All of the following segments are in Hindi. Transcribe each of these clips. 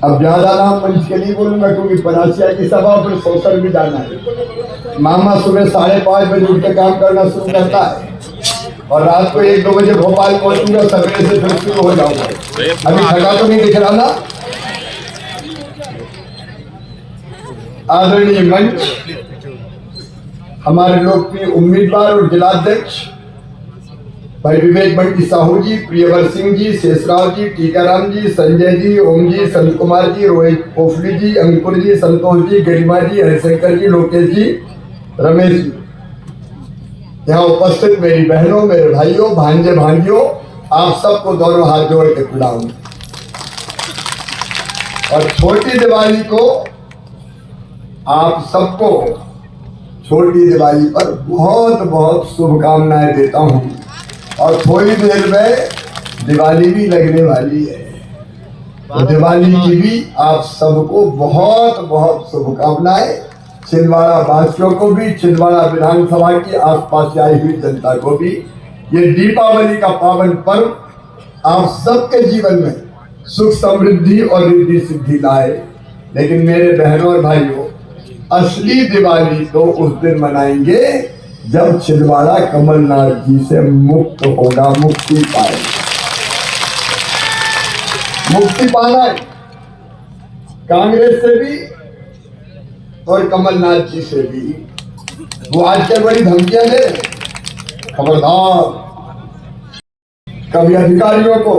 अब ज्यादा नाम मंच के नहीं बोलूंगा क्योंकि परासिया की सभा पर सोशल भी जाना है। मामा सुबह 5:30 बजे उठ के काम करना शुरू करता है और रात को 1-2 बजे भोपाल पहुंचूंगा, सवेरे से फिर शुरू हो जाऊंगा। अभी थका तो नहीं दिख रहा ना? आदरणीय मंच, हमारे लोकप्रिय उम्मीदवार और जिलाध्यक्ष भाई विवेक बंटी साहू जी, प्रियवर सिंह जी, शेषराव जी, टीकाराम जी, संजय जी, ओम जी, संत कुमार जी, रोहित पोफली जी, अंकुर जी, संतोष जी, गरिमा जी, हरिशंकर जी, लोकेश जी, रमेश जी, यहाँ उपस्थित मेरी बहनों, मेरे भाइयों, भांजे भांजियों, आप सबको दोनों हाथ जोड़ के प्रणाम। और छोटी दिवाली को आप सबको छोटी दिवाली पर बहुत बहुत शुभकामनाएं देता हूं। और थोड़ी देर में दिवाली भी लगने वाली है, तो दिवाली की भी आप सबको बहुत बहुत शुभकामनाएं। छिंदवाड़ा वासियों को भी, छिंदवाड़ा विधानसभा की आसपास से आई हुई जनता को भी ये दीपावली का पावन पर्व आप सबके जीवन में सुख समृद्धि और रिद्धि सिद्धि लाए। लेकिन मेरे बहनों और भाइयों, असली दिवाली तो उस दिन मनाएंगे जब छिंदवाड़ा कमलनाथ जी से मुक्त होगा, मुक्ति पाए। मुक्ति पाना है कांग्रेस से भी और कमलनाथ जी से भी। वो आजकल बड़ी धमकियां दे रहे, खबरदार। कभी अधिकारियों को,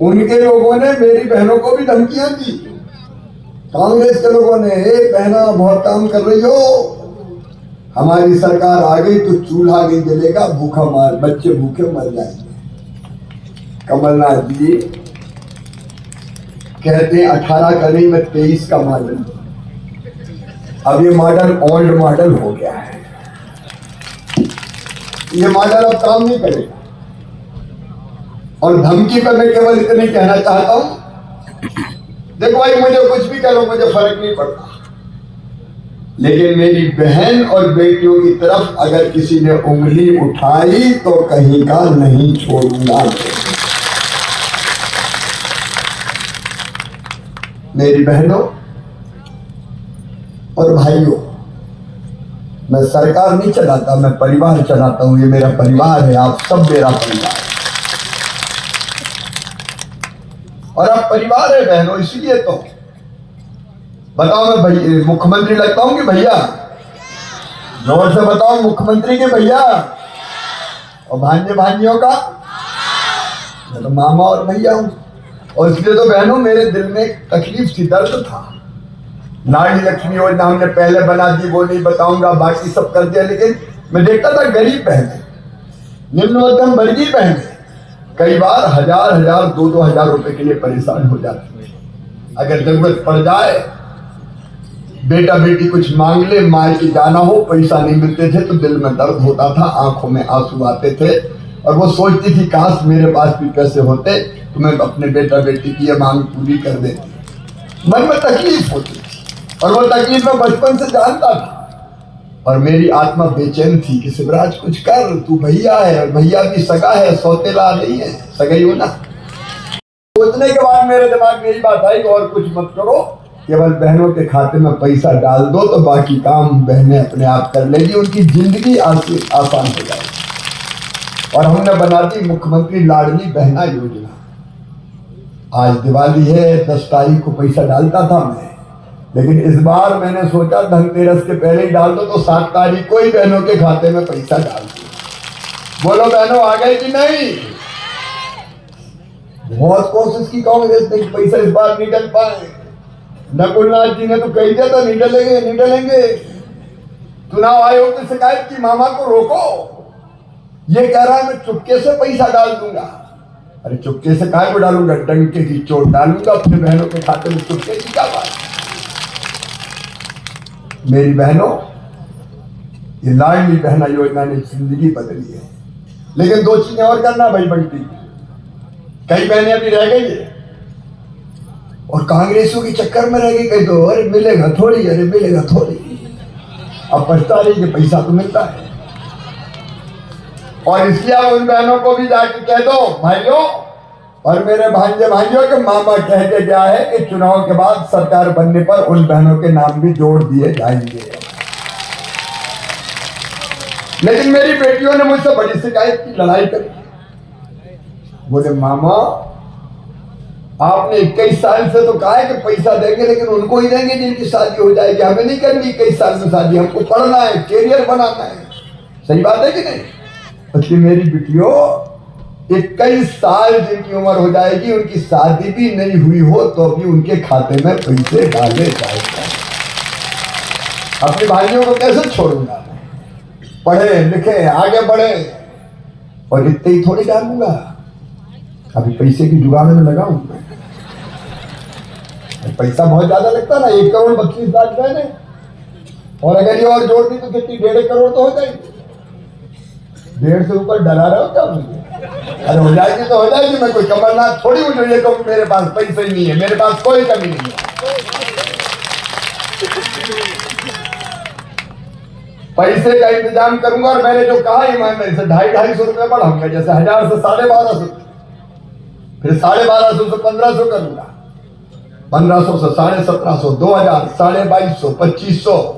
उनके लोगों ने मेरी बहनों को भी धमकियां दी। कांग्रेस के लोगों ने, बहना बहुत काम कर रही हो, हमारी सरकार आ गई तो चूल्हा नहीं जलेगा, भूखा मार, बच्चे भूखे मर जाएंगे। कमलनाथ जी कहते हैं 18 का नहीं, मैं 23 का मॉडल। अब ये मॉडल ओल्ड मॉडल हो गया है, ये मॉडल अब काम नहीं करेगा। और धमकी पर मैं केवल इतने कहना चाहता हूं, देखो भाई, मुझे कुछ भी करो, मुझे फर्क नहीं पड़ता, लेकिन मेरी बहन और बेटियों की तरफ अगर किसी ने उंगली उठाई तो कहीं का नहीं छोड़ूंगा। मेरी बहनों और भाइयों, मैं सरकार नहीं चलाता, मैं परिवार चलाता हूं। ये मेरा परिवार है, आप सब मेरा परिवार है। और आप परिवार है बहनों, इसलिए तो बताओ, मैं भैया मुख्यमंत्री लगता हूं कि भैया? जोर से बताओ, मुख्यमंत्री के भैया? और भांजे भांजियों का मैं तो मामा और भैया हूं। और इसलिए तो बहनों, मेरे दिल में एक तकलीफ थी, दर्द था। लाडली लक्ष्मी योजना हमने पहले बना दी, वो नहीं बताऊंगा, बाकी सब कर दिया। लेकिन मैं देखता था गरीब बहने, निम्न मध्यम वर्गीय बहने कई बार 1000-1000, 2-2000 रुपए के लिए परेशान हो जाती है। अगर जरूरत पड़ जाए, बेटा बेटी कुछ मांग ले, मायके जाना हो, पैसा नहीं मिलते थे तो दिल में दर्द होता था, आंखों में आंसू आते थे। और वो सोचती थी काश मेरे पास भी पैसे होते तो मैं अपने बेटा बेटी की ये मांग पूरी कर देती। मन में तकलीफ होती थी और वो तकलीफ मैं बचपन से जानता था। और मेरी आत्मा बेचैन थी कि शिवराज कुछ कर, तू भैया है, भैया भी सगा है, सौतेला नहीं है, सगाई हो ना। सोचने के बाद मेरे दिमाग में यही बात आई कि और कुछ मत करो, केवल बहनों के खाते में पैसा डाल दो तो बाकी काम बहनें अपने आप कर लेगी, उनकी जिंदगी आसान हो जाएगी। और हमने बना दी मुख्यमंत्री लाडली बहना योजना। आज दिवाली है, 10 तारीख को पैसा डालता था मैं, लेकिन इस बार मैंने सोचा धनतेरस के पहले ही डाल दो, तो 7 तारीख को ही बहनों के खाते में पैसा डाल दो। बोलो बहनों, आ गए कि नहीं? बहुत कोशिश की कांग्रेस ने, पैसा इस बार नहीं डल पाए। नकुलनाथ जी ने तो कह दिया था नहीं डलेंगे, नहीं डलेंगे। चुनाव आयोग की शिकायत की, मामा को रोको। ये कह रहा है मैं चुपके से पैसा डाल दूंगा। अरे चुपके से काहे को डालूंगा? डंके की चोट डालूंगा अपने बहनों के खाते में। चुपके की क्या बात? मेरी बहनों, ये लाडली बहना योजना ने जिंदगी बदली है। लेकिन 2 चीजें और करना भाई बंटी, कई बहनें अभी रह गई है और कांग्रेसों के चक्कर में रह गई। कहीं तो अरे मिलेगा थोड़ी, अरे मिलेगा थोड़ी। अब पछता रही कि पैसा तो मिलता है। और इसलिए उन बहनों को भी जाके कह दो, भाइयों और मेरे भांजे भाइयों के मामा कह के गया है कि चुनाव के बाद सरकार बनने पर उन बहनों के नाम भी जोड़ दिए जाएंगे। लेकिन मेरी बेटियों ने मुझसे बड़ी शिकायत की, लड़ाई करी। बोले मामा आपने 21 साल से तो कहा है कि पैसा देंगे, लेकिन उनको ही देंगे जिनकी शादी हो जाएगी, हमें नहीं करनी 21 साल में शादी, हमको पढ़ना है, कैरियर बनाना है। सही बात है कि नहीं? बल्कि मेरी बेटियों 21 साल जिनकी उम्र हो जाएगी, उनकी शादी भी नहीं हुई हो तो भी उनके खाते में पैसे डाले जाएंगे। अपने भाइयों को कैसे छोड़ूंगा? पढ़े लिखे आगे बढ़े, और इतने ही थोड़ी डालूंगा, अभी पैसे की जुगाड़ में लगाऊं। पैसा बहुत ज्यादा लगता है ना, 1 करोड़ 32 लाख मैंने, और अगर ये और जोड़ दी तो कितनी 1.5 करोड़ तो हो जाएगी। 1.5 से ऊपर डरा रहे हो क्या मुझे? अरे हो जाएगी तो हो जाएगी, मैं कोई कमरनाथ थोड़ी हूँ जो ये कहूँ मेरे पास पैसे ही नहीं है। मेरे पास कोई कमी नहीं है, पैसे का इंतजाम करूंगा। और मैंने जो कहा ईमानदारी से 250-250 रुपये बढ़ाऊंगा, जैसे 1000 से 1250, फिर 1250 से 1500 करूंगा, 1500 से 1750, 2000, 2250, 2500।